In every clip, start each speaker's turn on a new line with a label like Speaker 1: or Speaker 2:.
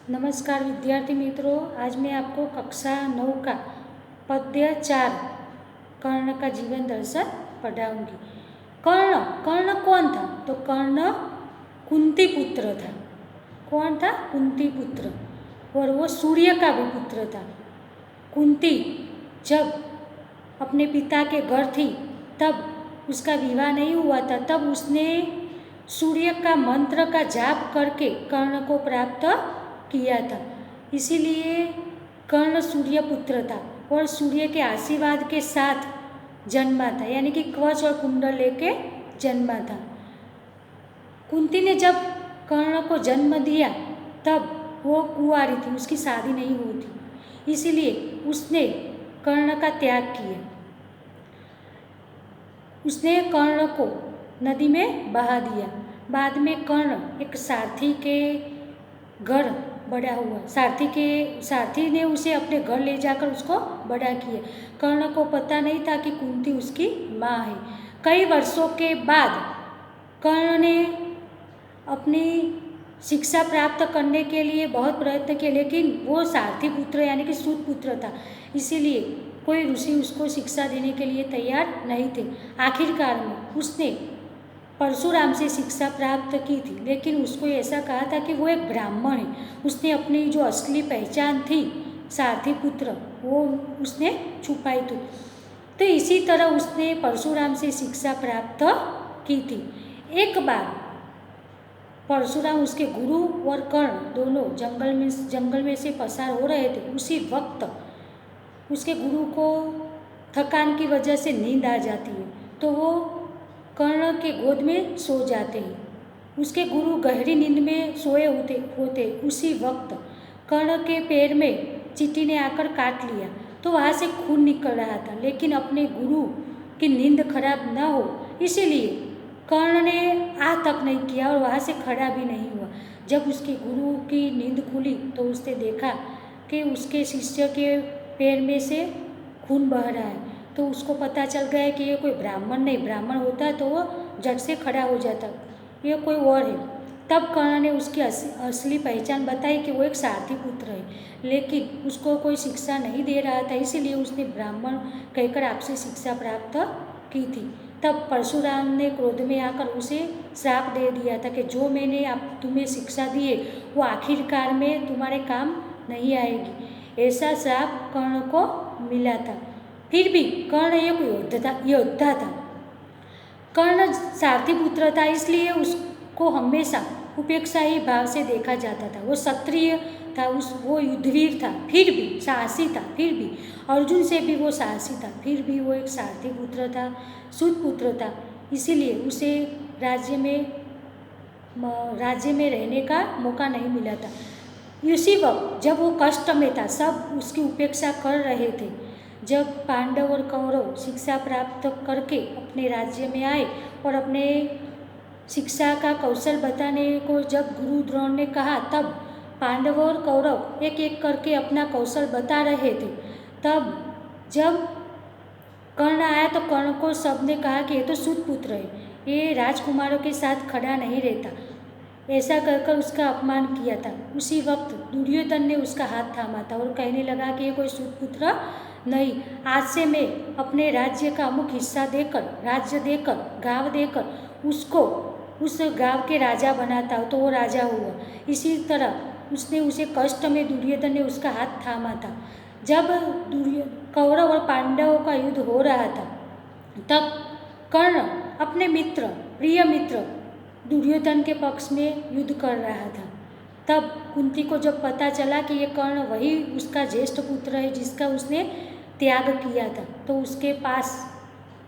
Speaker 1: नमस्कार विद्यार्थी मित्रों, आज मैं आपको कक्षा 9 का पद्य 4 कर्ण का जीवन दर्शन पढ़ाऊंगी। कर्ण कर्ण कौन था? तो कर्ण कुंती पुत्र था। कौन था? कुंती पुत्र, और वो सूर्य का भी पुत्र था। कुंती जब अपने पिता के घर थी तब उसका विवाह नहीं हुआ था, तब उसने सूर्य का मंत्र का जाप करके कर्ण को प्राप्त किया था। इसीलिए कर्ण सूर्य पुत्र था और सूर्य के आशीर्वाद के साथ जन्मा था, यानी कि कवच और कुंडल लेके जन्मा था। कुंती ने जब कर्ण को जन्म दिया तब वो कुंवारी थी, उसकी शादी नहीं हुई थी, इसीलिए उसने कर्ण का त्याग किया। उसने कर्ण को नदी में बहा दिया। बाद में कर्ण एक सारथी के घर बड़ा हुआ। सारथी ने उसे अपने घर ले जाकर उसको बड़ा किया। कर्ण को पता नहीं था कि कुंती उसकी माँ है। कई वर्षों के बाद कर्ण ने अपनी शिक्षा प्राप्त करने के लिए बहुत प्रयत्न किए, लेकिन वो सारथी पुत्र यानी कि सूत पुत्र था, इसीलिए कोई ऋषि उसको शिक्षा देने के लिए तैयार नहीं थे। आखिरकार में उसने परशुराम से शिक्षा प्राप्त की थी, लेकिन उसको ऐसा कहा था कि वो एक ब्राह्मण है। उसने अपनी जो असली पहचान थी सारथी पुत्र, वो उसने छुपाई थी। तो इसी तरह उसने परशुराम से शिक्षा प्राप्त की थी। एक बार परशुराम, उसके गुरु और कर्ण दोनों जंगल में से पसार हो रहे थे। उसी वक्त उसके गुरु को थकान की वजह से नींद आ जाती है, तो वो कर्ण के गोद में सो जाते हैं। उसके गुरु गहरी नींद में सोए होते उसी वक्त कर्ण के पैर में चींटी ने आकर काट लिया, तो वहाँ से खून निकल रहा था। लेकिन अपने गुरु की नींद खराब न हो, इसीलिए कर्ण ने आ तक नहीं किया और वहाँ से खड़ा भी नहीं हुआ। जब उसके गुरु की नींद खुली तो उसने देखा कि उसके शिष्य के पैर में से खून बह रहा है, तो उसको पता चल गया कि ये कोई ब्राह्मण नहीं, ब्राह्मण होता तो वो झट से खड़ा हो जाता, ये कोई और है। तब कर्ण ने उसकी असली पहचान बताई कि वो एक सारथी पुत्र है, लेकिन उसको कोई शिक्षा नहीं दे रहा था, इसीलिए उसने ब्राह्मण कहकर आपसे शिक्षा प्राप्त की थी। तब परशुराम ने क्रोध में आकर उसे श्राप दे दिया था कि जो मैंने तुम्हें शिक्षा दी है वो आखिरकार में तुम्हारे काम नहीं आएगी। ऐसा श्राप कर्ण को मिला था। फिर भी कर्ण एक योद्धा था। कर्ण सारथी पुत्र था, इसलिए उसको हमेशा उपेक्षाही भाव से देखा जाता था। वो क्षत्रिय था, वो युद्धवीर था, फिर भी साहसी था, फिर भी अर्जुन से भी वो साहसी था, फिर भी वो एक सारथी पुत्र था, सूत पुत्र था। इसीलिए उसे राज्य में रहने का मौका नहीं मिला था। उसी वक्त जब वो कष्ट में था, सब उसकी उपेक्षा कर रहे थे। जब पांडव और कौरव शिक्षा प्राप्त करके अपने राज्य में आए और अपने शिक्षा का कौशल बताने को जब गुरु द्रोण ने कहा, तब पांडव और कौरव एक एक करके अपना कौशल बता रहे थे। तब जब कर्ण आया तो कर्ण को सबने कहा कि ये तो सूत पुत्र है, ये राजकुमारों के साथ खड़ा नहीं रहता, ऐसा कहकर उसका अपमान किया था। उसी वक्त दुर्योधन ने उसका हाथ थामा था और कहने लगा कि ये कोई सूत पुत्र नहीं, आज से मैं अपने राज्य का अमुक हिस्सा देकर, राज्य देकर, गांव देकर उसको उस गांव के राजा बनाता हूँ, तो वो राजा हुआ। इसी तरह उसने उसे कष्ट में दुर्योधन ने उसका हाथ थामा था। जब कौरव और पांडवों का युद्ध हो रहा था, तब कर्ण अपने मित्र, प्रिय मित्र दुर्योधन के पक्ष में युद्ध कर रहा था। तब कुंती को जब पता चला कि ये कर्ण वही उसका ज्येष्ठ पुत्र है जिसका उसने त्याग किया था, तो उसके पास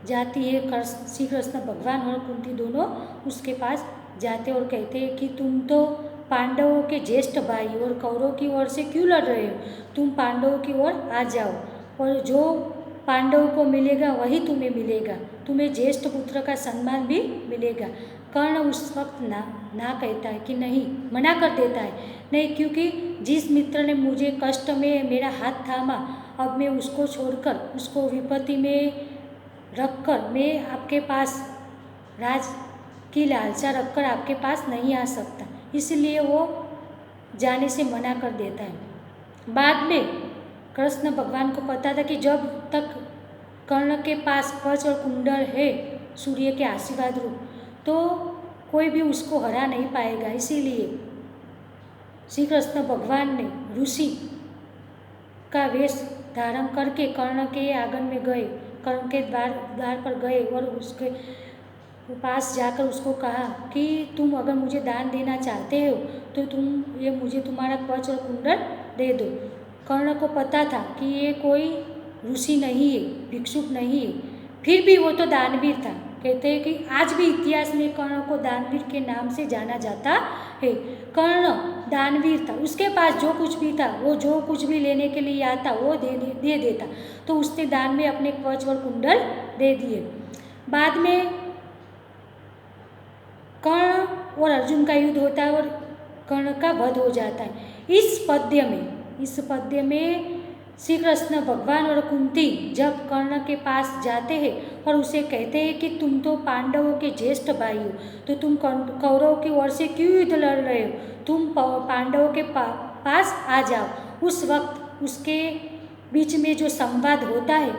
Speaker 1: जाती है। श्री कृष्ण भगवान और कुंती दोनों उसके पास जाते और कहते हैं कि तुम तो पांडवों के ज्येष्ठ भाई और कौरव की ओर से क्यों लड़ रहे हो, तुम पांडवों की ओर आ जाओ और जो पांडवों को मिलेगा वही तुम्हें मिलेगा, तुम्हें ज्येष्ठ पुत्र का सम्मान भी मिलेगा। कर्ण उस वक्त ना कहता है कि नहीं, मना कर देता है, नहीं, क्योंकि जिस मित्र ने मुझे कष्ट में मेरा हाथ थामा, अब मैं उसको छोड़कर, उसको विपत्ति में रखकर मैं आपके पास राज की लालसा रखकर आपके पास नहीं आ सकता। इसलिए वो जाने से मना कर देता है। बाद में कृष्ण भगवान को पता था कि जब तक कर्ण के पास कवच और कुंडल है सूर्य के आशीर्वाद रूप, तो कोई भी उसको हरा नहीं पाएगा। इसीलिए श्री कृष्ण भगवान ने ऋषि का वेश धारण करके कर्ण के आंगन में गए, कर्ण के द्वार पर गए और उसके पास जाकर उसको कहा कि तुम अगर मुझे दान देना चाहते हो तो मुझे तुम्हारा कवच और कुंडल दे दो। कर्ण को पता था कि ये कोई ऋषि नहीं है, भिक्षुक नहीं है, फिर भी वो तो दानवीर था। कहते हैं कि आज भी इतिहास में कर्ण को दानवीर के नाम से जाना जाता है। कर्ण दानवीर था, उसके पास जो कुछ भी था वो जो कुछ भी लेने के लिए आता वो दे देता, तो उसने दान में अपने कवच और कुंडल दे दिए। बाद में कर्ण और अर्जुन का युद्ध होता है और कर्ण का वध हो जाता है। इस पद्य में श्री कृष्ण भगवान और कुंती जब कर्ण के पास जाते हैं और उसे कहते हैं कि तुम तो पांडवों के ज्येष्ठ भाई हो, तो तुम कौरवों की ओर से क्यों युद्ध लड़ रहे हो, तुम पांडवों के पास आ जाओ। उस वक्त उसके बीच में जो संवाद होता है,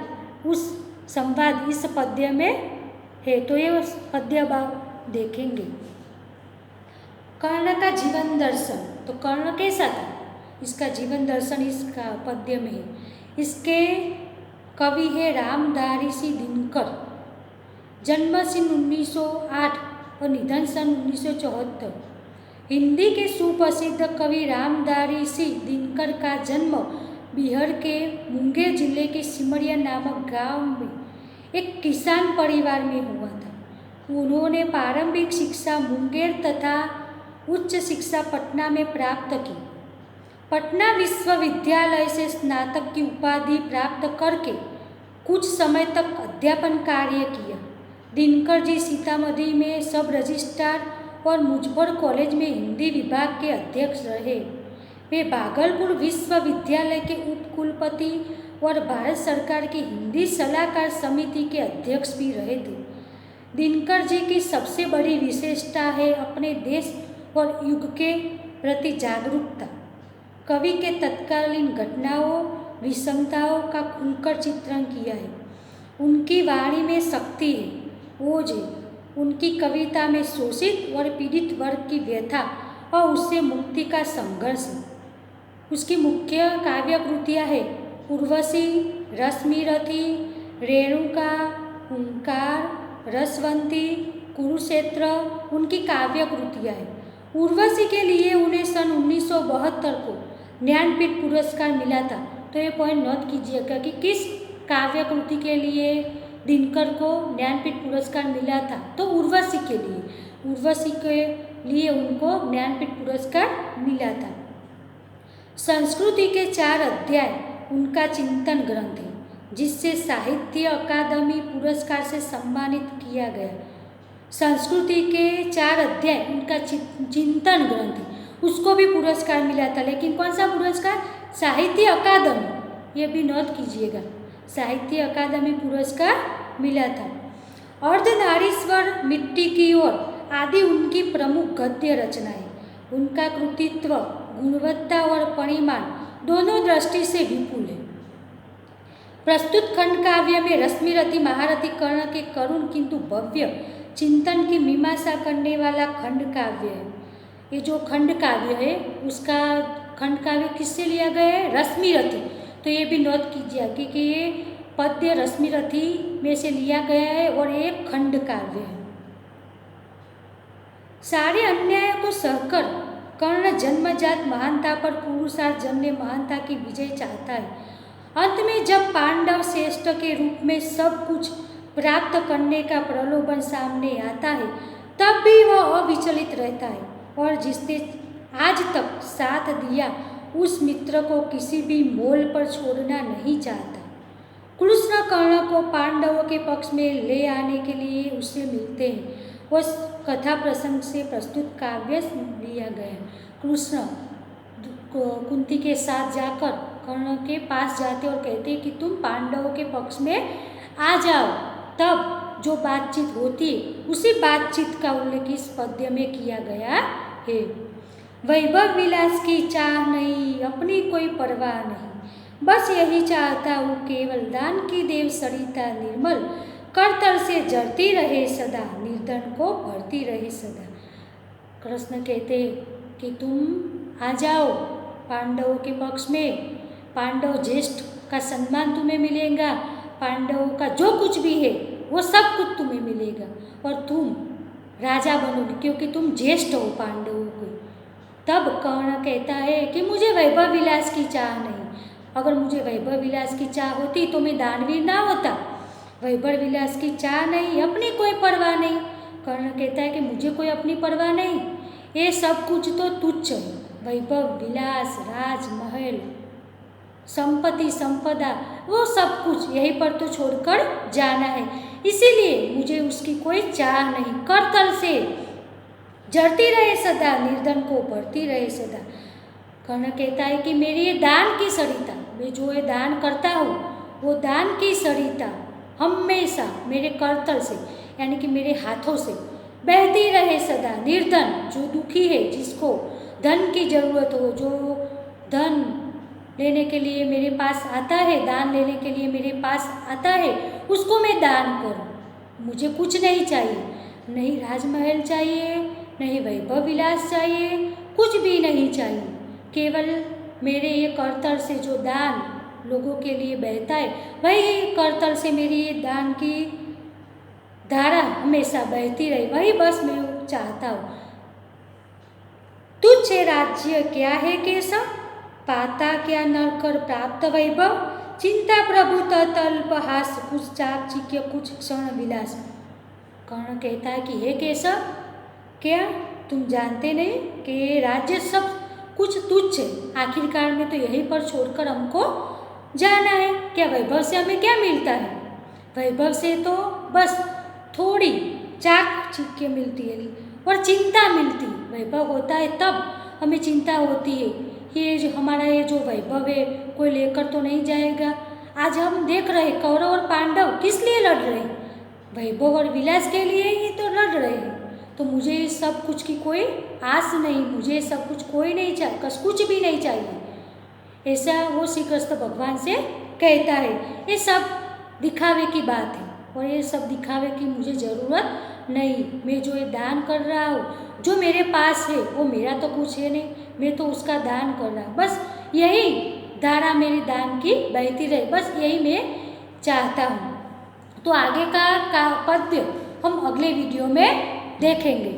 Speaker 1: उस संवाद इस पद्य में है, तो ये पद्य देखेंगे। कर्ण का जीवन दर्शन, तो कर्ण कैसा था, इसका जीवन दर्शन इसका पद्य में है। इसके कवि है रामधारी सिंह दिनकर। जन्म सन 1908 और निधन सन 1974। हिंदी के सुप्रसिद्ध कवि रामधारी सिंह दिनकर का जन्म बिहार के मुंगेर जिले के सिमरिया नामक गांव में एक किसान परिवार में हुआ था। उन्होंने प्रारंभिक शिक्षा मुंगेर तथा उच्च शिक्षा पटना में प्राप्त की। पटना विश्वविद्यालय से स्नातक की उपाधि प्राप्त करके कुछ समय तक अध्यापन कार्य किया। दिनकर जी सीतामढ़ी में सब रजिस्ट्रार और मुजफ्फर कॉलेज में हिंदी विभाग के अध्यक्ष रहे। वे भागलपुर विश्वविद्यालय के उपकुलपति और भारत सरकार की हिंदी सलाहकार समिति के अध्यक्ष भी रहे थे। दिनकर जी की सबसे बड़ी विशेषता है अपने देश और युग के प्रति जागरूकता। कवि के तत्कालीन घटनाओं विषमताओं का खुलकर चित्रण किया है। उनकी वाणी में शक्ति है, ओज है। उनकी कविता में शोषित और पीड़ित वर्ग की व्यथा और उससे मुक्ति का संघर्ष है। उसकी मुख्य काव्य कृतियाँ है उर्वशी, रश्मिरथी, रेणुका, हुंकार, रसवंती, कुरुक्षेत्र उनकी काव्य कृतियाँ है। उर्वशी के लिए उन्हें सन 1972 को ज्ञानपीठ पुरस्कार मिला था। तो ये पॉइंट नोट कीजिएगा कि किस काव्य कृति के लिए दिनकर को ज्ञानपीठ पुरस्कार मिला था, तो उर्वशी के लिए, उर्वशी के लिए उनको ज्ञानपीठ पुरस्कार मिला था। संस्कृति के 4 अध्याय उनका चिंतन ग्रंथ है, जिससे साहित्य अकादमी पुरस्कार से सम्मानित किया गया। संस्कृति के 4 अध्याय उनका चिंतन ग्रंथ है, उसको भी पुरस्कार मिला था। लेकिन कौन सा पुरस्कार? साहित्य अकादमी, ये भी नोट कीजिएगा, साहित्य अकादमी पुरस्कार मिला था। अर्धनारीश्वर, मिट्टी की ओर आदि उनकी प्रमुख गद्य रचनाएं। उनका कृतित्व गुणवत्ता और परिमाण दोनों दृष्टि से विपुल है। प्रस्तुत खंड काव्य में रश्मिरथी महारथी कर्ण के करुण किंतु भव्य चिंतन की मीमांसा करने वाला खंड काव्य है। ये जो खंड काव्य है उसका खंड काव्य किससे लिया गया है? रश्मिरथी। तो ये भी नोट कीजिए क्योंकि ये पद्य रश्मिरथी में से लिया गया है और एक खंड काव्य है। सारे अन्याय को सहकर कर्ण जन्मजात महानता पर पुरुषार्थ जन्य महानता की विजय चाहता है। अंत में जब पांडव श्रेष्ठ के रूप में सब कुछ प्राप्त करने का प्रलोभन सामने आता है, तब भी वह अविचलित रहता है और जिसने आज तक साथ दिया उस मित्र को किसी भी मोल पर छोड़ना नहीं चाहता। कृष्ण कर्ण को पांडवों के पक्ष में ले आने के लिए उससे मिलते हैं। उस कथा प्रसंग से प्रस्तुत काव्य लिया गया है। कृष्ण कुंती के साथ जाकर कर्ण के पास जाते और कहते हैं कि तुम पांडवों के पक्ष में आ जाओ। तब जो बातचीत होती है उसी बातचीत का उल्लेख इस पद्य में किया गया है। वैभव विलास की चाह नहीं, अपनी कोई परवाह नहीं, बस यही चाहता हूँ केवल दान की देव सरिता निर्मल करतल से जरती रहे सदा, निर्धन को भरती रहे सदा। कृष्ण कहते कि तुम आ जाओ पांडवों के पक्ष में, पांडव ज्येष्ठ का सम्मान तुम्हें मिलेगा, पांडवों का जो कुछ भी है वो सब कुछ तुम्हें मिलेगा और तुम राजा बनोगे क्योंकि तुम ज्येष्ठ हो पांडवों को। तब कर्ण कहता है कि मुझे वैभव विलास की चाह नहीं, अगर मुझे वैभव विलास की चाह होती तो मैं दानवीर ना होता। वैभव विलास की चाह नहीं, अपनी कोई परवाह नहीं। कर्ण कहता है कि मुझे कोई अपनी परवाह नहीं, ये सब कुछ तो तुच्छ है, वैभव विलास राजमहल संपत्ति संपदा वो सब कुछ यहीं पर तो छोड़कर जाना है, इसीलिए मुझे उसकी कोई चाह नहीं। करतल से जरती रहे सदा, निर्धन को भरती रहे सदा। कर्ण कहता है कि मेरी ये दान की सरिता, मैं जो ये दान करता हूँ वो दान की सरिता हमेशा मेरे करतल से यानी कि मेरे हाथों से बहती रहे सदा। निर्धन जो दुखी है, जिसको धन की जरूरत हो, जो धन लेने के लिए मेरे पास आता है, दान लेने के लिए मेरे पास आता है, उसको मैं दान करूं। मुझे कुछ नहीं चाहिए, नहीं राजमहल चाहिए, नहीं वैभव विलास चाहिए, कुछ भी नहीं चाहिए, केवल मेरे ये करतल से जो दान लोगों के लिए बहता है वही करतल से मेरी ये दान की धारा हमेशा बहती रहे, वही बस मैं चाहता हूँ। तुझे राज्य क्या है केशव, पाता क्या नरकर प्राप्त वैभव, चिंता प्रभु तल्पहास, कुछ चाकचिक्य कुछ क्षण विलास। कर्ण कहता है कि हे केशव, क्या तुम जानते नहीं कि राज्य सब कुछ तुच्छ है, आखिरकार में तो यहीं पर छोड़कर हमको जाना है। क्या वैभव से हमें क्या मिलता है, वैभव से तो बस थोड़ी चाकचिक्य मिलती है और चिंता मिलती। वैभव होता है तब हमें चिंता होती है, ये जो हमारा ये जो वैभव है कोई लेकर तो नहीं जाएगा। आज हम देख रहे कौरव और पांडव किस लिए लड़ रहे हैं, वैभव और विलास के लिए ही तो लड़ रहे हैं। तो मुझे सब कुछ की कोई आस नहीं, मुझे सब कुछ कोई नहीं चाहिए, कुछ भी नहीं चाहिए, ऐसा वो श्री कृष्ण भगवान से कहता है। ये सब दिखावे की बात है और ये सब दिखावे की मुझे ज़रूरत नहीं। मैं जो ये दान कर रहा हूँ, जो मेरे पास है वो मेरा तो कुछ है नहीं, मैं तो उसका दान कर रहा हूँ, बस यही धारा मेरी दान की बहती रहे, बस यही मैं चाहता हूँ। तो आगे का पद्य हम अगले वीडियो में देखेंगे।